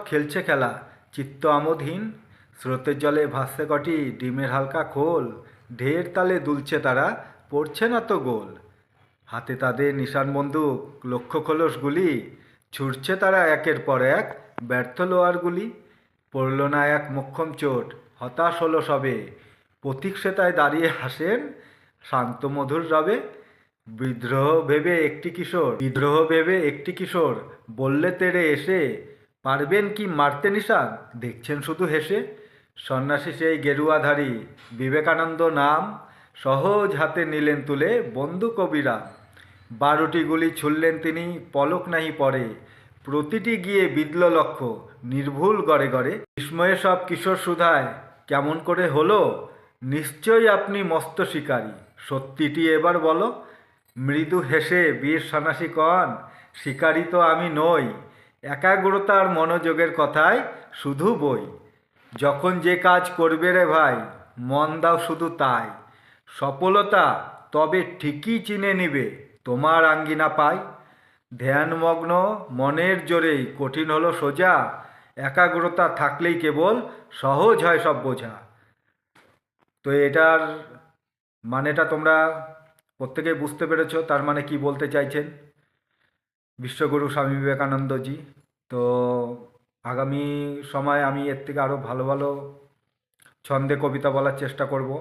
খেলছে খেলা, চিত্ত আমোদহীন। স্রোতের জলে ভাসছে কটি ডিমের হালকা খোল, ঢের তালে দুলছে তারা, পড়ছে না তো গোল। হাতে তাদের নিশান বন্দুক, লক্ষ্য খোলস গুলি, ছুটছে তারা একের পর এক ব্যর্থ লোহারগুলি। পড়ল না এক মোক্ষম চোট, হতাশ হলো সবে, প্রতীক্ষেতায় দাঁড়িয়ে হাসেন শান্ত মধুর রবে। বিদ্রোহ ভেবে একটি কিশোর বললে তেড়ে এসে, পারবেন কি মারতে নিশান, দেখছেন শুধু হেসে। সন্ন্যাসী সেই গেরুয়াধারী, বিবেকানন্দ নাম, সহজ হাতে নিলেন তুলে বন্দুক অবিরাম। 12টি গুলি ছুড়লেন তিনি, পলক নাহি পরে, প্রতিটি গিয়ে বিঁধল লক্ষ্য, নির্ভুল গড়ে গড়ে। বিস্ময়ে সব কিশোর সুধায়, কেমন করে হলো, নিশ্চয়ই আপনি মস্ত শিকারী, সত্যিটি এবার বলো। মৃদু হেসে বীর সন্ন্যাসী কন, শিকারী তো আমি নই, একাগ্রতার মনোযোগের কথায় শুধু বই। যখন যে কাজ করবে রে ভাই, মন দাও শুধু তাই, সফলতা তবে ঠিকই চিনে নিবে তোমার আঙ্গিনা পাই। ধ্যানমগ্ন মনের জোরেই কঠিন হলো সোজা, একাগ্রতা থাকলেই কেবল সহজ হয় সব বোঝা। তো এটার মানেটা তোমরা প্রত্যেকেই বুঝতে পেরেছো, তার মানে কি বলতে চাইছেন বিশ্বগুরু স্বামী বিবেকানন্দজি। তো আগামী সময় আমি এর থেকে আরও ভালো ভালো ছন্দে কবিতা বলার চেষ্টা করব।